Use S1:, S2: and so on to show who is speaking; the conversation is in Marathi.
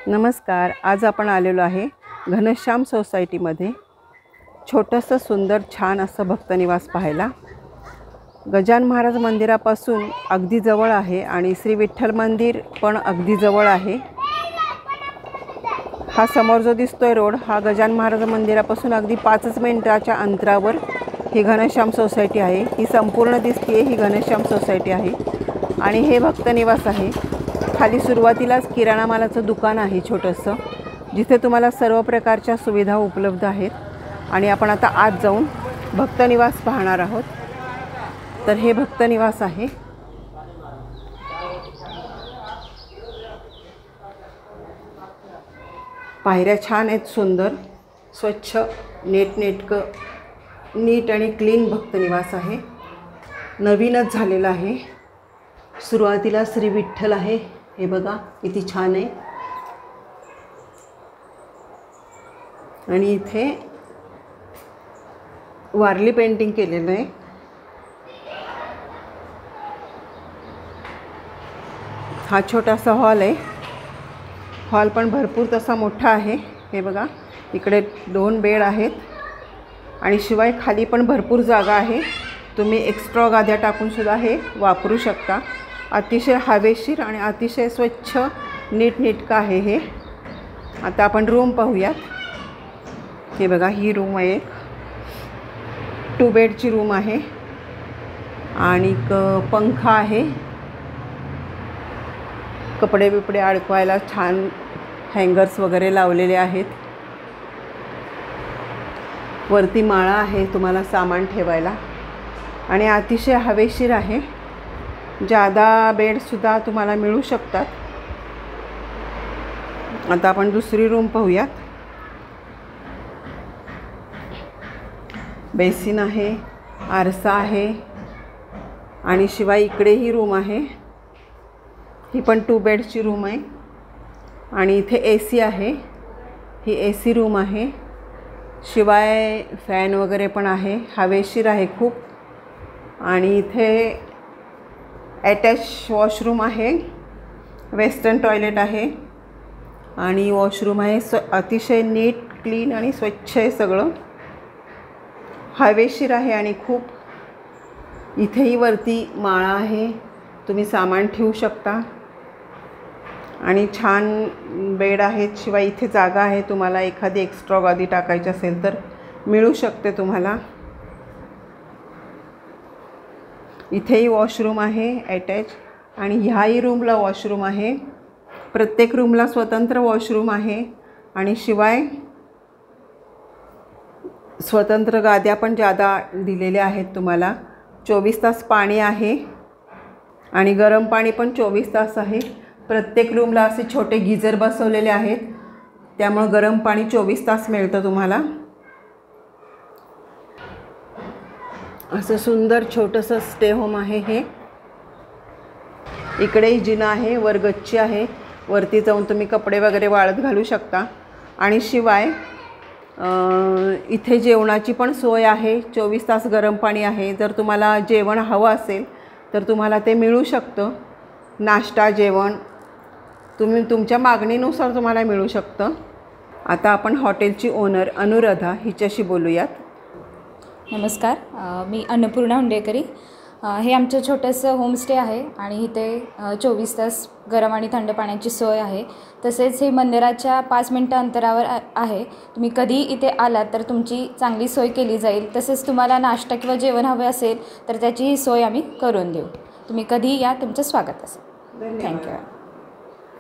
S1: नमस्कार। आज आपण आलेलो आहे घनश्याम सोसायटीमध्ये छोटंसं सुंदर छान असं भक्तनिवास पाहायला। गजानन महाराज मंदिरापासून अगदी जवळ आहे आणि श्री विठ्ठल मंदिर पण अगदी जवळ आहे। हा समोर जो दिसतोय रोड हा गजानन महाराज मंदिरापासून अगदी 5 मिनिटाच्या अंतरावर ही घनश्याम सोसायटी आहे। ही संपूर्ण दिसते ही घनश्याम सोसायटी आहे आणि हे भक्तनिवास आहे। खाली सुरुवातीलाच किराणा मालाचं दुकान आहे छोटंसं, जिथे तुम्हाला सर्व प्रकारच्या सुविधा उपलब्ध आहेत। आणि आपण आता आत जाऊन भक्तनिवास पाहणार आहोत। तर हे भक्तनिवास आहे। पायऱ्या छान आहेत, सुंदर स्वच्छ नीट आणि क्लीन भक्तनिवास आहे। नवीनच झालेला आहे। सुरुवातीला श्री विठ्ठल आहे, हे बघा किती छान आहे। आणि इथे वारली पेंटिंग केलेलं आहे। हा छोटासा हॉल आहे। हॉल पण भरपूर तसा मोठा आहे। हे बघा इकडे 2 बेड आहेत आणि शिवाय खाली पण भरपूर जागा आहे। तुम्ही एक्स्ट्रा गाद्या टाकून सुद्धा हे वापरू शकता। अतिशय हवेशीर आणि अतिशय स्वच्छ नीटनेटकं आहे हे। आता आपण रूम पाहूयात। हे बघा ही रूम आहे, 2 बेडची रूम आहे आणि पंखा आहे। कपडे बिपडे अडकवायला छान हँगर्स वगैरे लावलेले आहेत। वरती माळा आहे तुम्हाला सामान ठेवायला आणि अतिशय हवेशीर आहे। जादा बेडसुद्धा तुम्हाला मिळू शकतात। आता आपण दुसरी रूम पाहूयात। बेसिन आहे, आरसा आहे आणि शिवाय इकडे ही रूम आहे। ही पण 2 बेडची रूम आहे आणि इथे AC आहे। ही AC रूम आहे। शिवाय फॅन वगैरे पण आहे। हवेशीर आहे खूप। आणि इथे अटॅच वॉशरूम आहे, वेस्टर्न टॉयलेट आहे आणि वॉशरूम आहे। अतिशय नीट क्लीन आणि स्वच्छ आहे सगळं। हवेशीर आहे आणि खूप। इथेही वरती माळा आहे, तुम्ही सामान ठेवू शकता आणि छान बेड आहेत। शिवाय इथे जागा आहे, तुम्हाला एखादी एक्स्ट्रा गादी टाकायची असेल तर मिळू शकते तुम्हाला। इथेही वॉशरूम आहे अटॅच आणि ह्याही रूमला वॉशरूम आहे। प्रत्येक रूमला स्वतंत्र वॉशरूम आहे आणि शिवाय स्वतंत्र गाद्या पण जादा दिलेल्या आहेत तुम्हाला। 24 तास पाणी आहे आणि गरम पाणी पण 24 तास आहे। प्रत्येक रूमला असे छोटे गीझर बसवलेले आहेत, त्यामुळे गरम पाणी 24 तास मिळतं तुम्हाला। असं सुंदर छोटंसं स्टे होम आहे हे। इकडेही जिना आहे, वर गच्ची आहे, वरती जाऊन तुम्ही कपडे वगैरे वाळत घालू शकता। आणि शिवाय इथे जेवणाची पण सोय आहे, 24 तास गरम पाणी आहे। जर तुम्हाला जेवण हवं असेल तर तुम्हाला ते मिळू शकतं। नाश्ता जेवण तुम्ही तुमच्या मागणीनुसार तुम्हाला मिळू शकतं। आता आपण हॉटेलची ओनर अनुराधा हिच्याशी बोलूयात।
S2: नमस्कार, मी अन्नपूर्णा हुंडेकरी। हे आमचं छोटंसं होमस्टे आहे आणि इथे 24 तास गरम आणि थंड पाण्याची सोय आहे। तसेच हे मंदिराच्या 5 मिनिटं अंतरावर आहे। तुम्ही कधी इथे आलात तर तुमची चांगली सोय केली जाईल। तसेच तुम्हाला नाश्ता किंवा जेवण हवे असेल तर त्याचीही सोय आम्ही करून देऊ। तुम्ही कधी या, तुमचं स्वागत असेल। थँक्यू।